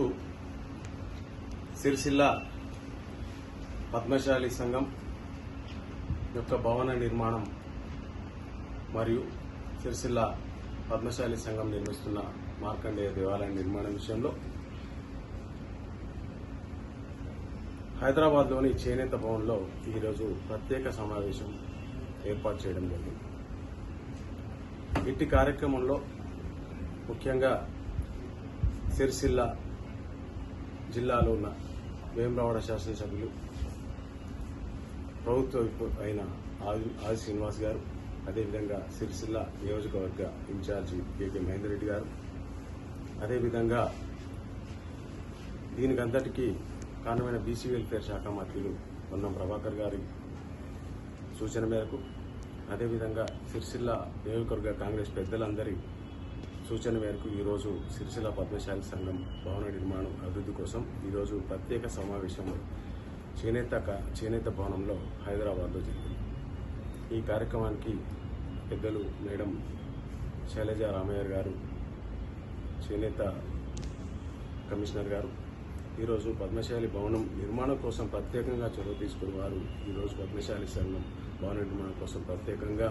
ఈరోజు సిరిసిల్ల పద్మశాలి సంఘం యొక్క భవన నిర్మాణం మరియు సిరిసిల్ల పద్మశాలి సంఘం నిర్మిస్తున్న మార్కండేయ దేవాలయ నిర్మాణం విషయంలో హైదరాబాద్లోని చేనేత భవన్లో ఈరోజు ప్రత్యేక సమావేశం ఏర్పాటు చేయడం జరిగింది. ఇట్టి కార్యక్రమంలో ముఖ్యంగా సిరిసిల్ల జిల్లాలో ఉన్న వేములవాడ శాసనసభ్యులు ప్రభుత్వ విప్ అయిన ఆది శ్రీనివాస్ గారు, అదేవిధంగా సిరిసిల్ల నియోజకవర్గ ఇన్ఛార్జి కేకే మహేందర్ రెడ్డి గారు, అదేవిధంగా దీనికంతటికీ కారణమైన బీసీ వెల్ఫేర్ శాఖ మంత్రులు పొన్నం ప్రభాకర్ గారి సూచన మేరకు, అదేవిధంగా సిరిసిల్ల నియోజకవర్గ కాంగ్రెస్ పెద్దలందరి సూచన మేరకు ఈరోజు సిరిసిల్ల పద్మశాలి సంఘం భవన నిర్మాణం అభివృద్ధి కోసం ఈరోజు ప్రత్యేక సమావేశం చేనేత భవనంలో హైదరాబాద్లో జరిగింది. ఈ కార్యక్రమానికి పెద్దలు మేడం శైలజ రామయ్య గారు, చేనేత కమిషనర్ గారు ఈరోజు పద్మశాలి భవనం నిర్మాణం కోసం ప్రత్యేకంగా చొరవ తీసుకుని వారు ఈరోజు పద్మశాలి సంఘం భవన నిర్మాణం కోసం ప్రత్యేకంగా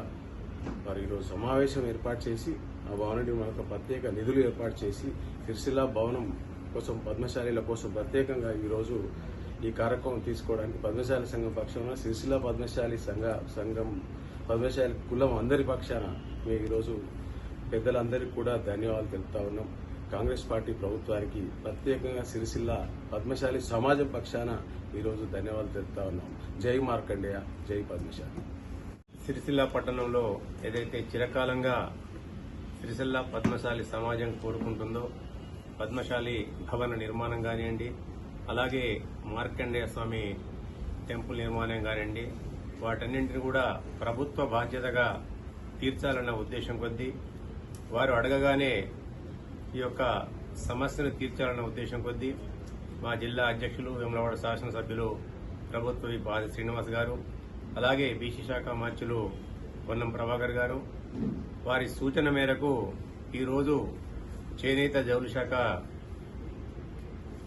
వారు ఈరోజు సమావేశం ఏర్పాటు చేసి ఆ భవన నిర్మాణం ప్రత్యేక నిధులు ఏర్పాటు చేసి సిరిసిల్ల భవనం కోసం పద్మశాలీల కోసం ప్రత్యేకంగా ఈరోజు ఈ కార్యక్రమం తీసుకోవడానికి పద్మశాలి సంఘం పక్షాన సిరిసిల్ల పద్మశాలి సంఘం పద్మశాలి కులం అందరి పక్షాన మేము ఈరోజు పెద్దలందరికీ కూడా ధన్యవాదాలు తెలుపుతా ఉన్నాం. కాంగ్రెస్ పార్టీ ప్రభుత్వానికి ప్రత్యేకంగా సిరిసిల్ల పద్మశాలి సమాజం పక్షాన ఈరోజు ధన్యవాదాలు తెలుపుతా ఉన్నాం. జై మార్కండేయ, జై పద్మశాలి. సిరిసిల్ల పట్టణంలో ఏదైతే చిరకాలంగా సిరిసిల్ల పద్మశాలి సమాజం కోరుకుంటుందో పద్మశాలి భవన నిర్మాణం కానివ్వండి, అలాగే మార్కండేయ స్వామి టెంపుల్ నిర్మాణం కానివ్వండి, వాటన్నింటినీ కూడా ప్రభుత్వ బాధ్యతగా తీర్చాలన్న ఉద్దేశం కొద్దీ వారు అడగగానే ఈ యొక్క సమస్యను తీర్చాలన్న ఉద్దేశం కొద్దీ మా జిల్లా అధ్యక్షులు వేములవాడ శాసనసభ్యులు ప్రభుత్వ విప్ ఆది శ్రీనివాస్ గారు, అలాగే బీసీ శాఖ మంత్రులు పొన్నం ప్రభాకర్ గారు వారి సూచన మేరకు ఈరోజు చేనేత జౌళి శాఖ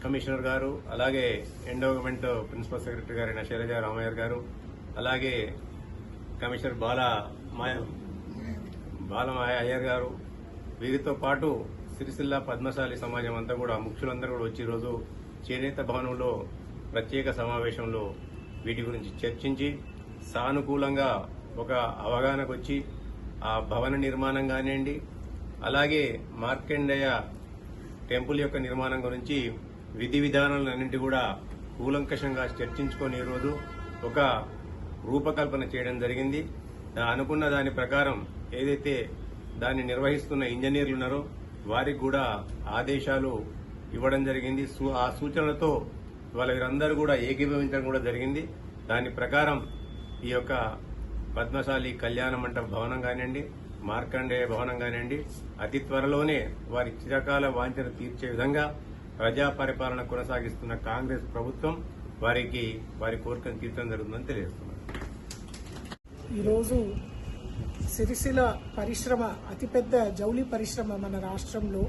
కమిషనర్ గారు, అలాగే ఎండోమెంట్ ప్రిన్సిపల్ సెక్రటరీ గారైన శైలజ రామయ్య గారు, అలాగే కమిషనర్ బాలమాయ అయ్యర్ గారు, వీరితో పాటు సిరిసిల్ల పద్మశాలి సమాజం అంతా కూడా ముఖ్యులందరూ కూడా వచ్చి ఈరోజు చేనేత భవనంలో ప్రత్యేక సమావేశంలో వీటి గురించి చర్చించి సానుకూలంగా ఒక అవగాహనకు వచ్చి ఆ భవన నిర్మాణం కానివ్వండి, అలాగే మార్కండేయ టెంపుల్ యొక్క నిర్మాణం గురించి విధి విధానాలన్నింటి కూడా కూలంకషంగా చర్చించుకొని ఈరోజు ఒక రూపకల్పన చేయడం జరిగింది. అనుకున్న దాని ప్రకారం ఏదైతే దాన్ని నిర్వహిస్తున్న ఇంజనీర్లు ఉన్నారో వారికి కూడా ఆదేశాలు ఇవ్వడం జరిగింది. ఆ సూచనలతో వీరందరూ కూడా ఏకీభవించడం కూడా జరిగింది. దాని ప్రకారం ఈ యొక్క పద్మశాలి కళ్యాణ మంటప భవనం కానివ్వండి, మార్కండేయ భవనం కానివ్వండి అతి త్వరలోనే వారి చిరకాల వాంఛను తీర్చే విధంగా ప్రజా పరిపాలన కొనసాగిస్తున్న కాంగ్రెస్ ప్రభుత్వం వారి కోరికను తీర్చడం జరుగుతుందని తెలియజేస్తున్నారు. ఈరోజు సిరిసిల్ల పరిశ్రమ అతిపెద్ద జౌళి పరిశ్రమ మన రాష్ట్రంలో,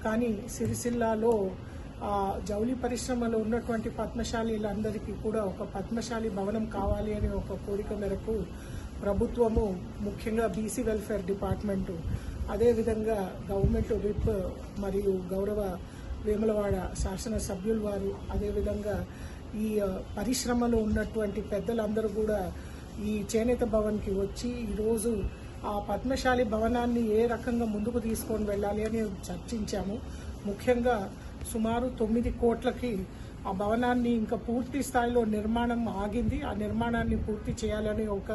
కానీ సిరిసిల్లాలో జౌళి పరిశ్రమలో ఉన్నటువంటి పద్మశాలీలందరికీ కూడా ఒక పద్మశాలి భవనం కావాలి అనే ఒక కోరిక మేరకు ప్రభుత్వము, ముఖ్యంగా బీసీ వెల్ఫేర్ డిపార్ట్మెంటు, అదేవిధంగా గవర్నమెంట్ విప్ మరియు గౌరవ వేములవాడ శాసనసభ్యులు వారు, అదేవిధంగా ఈ పరిశ్రమలో ఉన్నటువంటి పెద్దలందరూ కూడా ఈ చేనేత భవన్కి వచ్చి ఈరోజు ఆ పద్మశాలి భవనాన్ని ఏ రకంగా ముందుకు తీసుకొని వెళ్ళాలి అని చర్చించాము. ముఖ్యంగా సుమారు 9 కోట్లకి ఆ భవనాన్ని ఇంకా పూర్తి స్థాయిలో నిర్మాణం ఆగింది. ఆ నిర్మాణాన్ని పూర్తి చేయాలని ఒక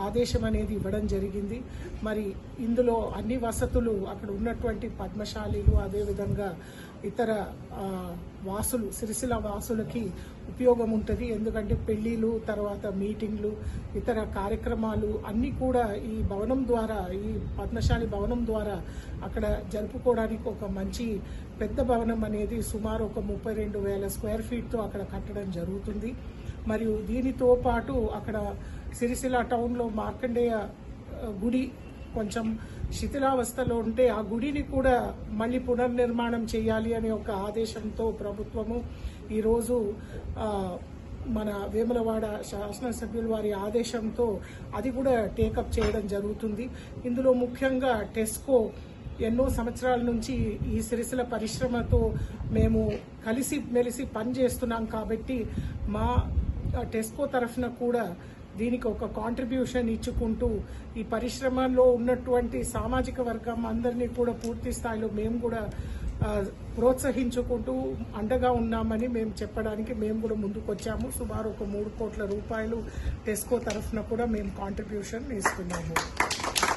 ఆదేశం అనేది ఇవ్వడం జరిగింది. మరి ఇందులో అన్ని వసతులు అక్కడ ఉన్నటువంటి పద్మశాలీలు, అదేవిధంగా ఇతర వాసులు, సిరిసిల్ల వాసులకి ఉపయోగం ఉంటుంది. ఎందుకంటే పెళ్లిళ్ళు, తర్వాత మీటింగ్లు, ఇతర కార్యక్రమాలు అన్నీ కూడా ఈ భవనం ద్వారా, ఈ పద్మశాలి భవనం ద్వారా అక్కడ జరుపుకోవడానికి ఒక మంచి పెద్ద భవనం అనేది సుమారు ఒక 32,000 స్క్వేర్ ఫీట్తో అక్కడ కట్టడం జరుగుతుంది. మరియు దీనితో పాటు అక్కడ సిరిసిల్ల టౌన్లో మార్కండేయ గుడి కొంచెం శిథిలావస్థలో ఉంటే ఆ గుడిని కూడా మళ్ళీ పునర్నిర్మాణం చేయాలి అనే ఒక ఆదేశంతో ప్రభుత్వము ఈరోజు మన వేములవాడ శాసనసభ్యుల వారి ఆదేశంతో అది కూడా టేకప్ చేయడం జరుగుతుంది. ఇందులో ముఖ్యంగా టెస్కో ఎన్నో సంవత్సరాల నుంచి ఈ సిరిసిల్ల పరిశ్రమతో మేము కలిసి మెలిసి పనిచేస్తున్నాం కాబట్టి మా టెస్కో తరఫున కూడా దీనికి ఒక కాంట్రిబ్యూషన్ ఇచ్చుకుంటూ ఈ పరిశ్రమలో ఉన్నటువంటి సామాజిక వర్గం అందరినీ కూడా పూర్తి స్థాయిలో మేము కూడా ప్రోత్సహించుకుంటూ అండగా ఉన్నామని మేము చెప్పడానికి మేము కూడా ముందుకు వచ్చాము. సుమారు ఒక 3 కోట్ల రూపాయలు టెస్కో తరఫున కూడా మేము కాంట్రిబ్యూషన్ ఇస్తున్నాము.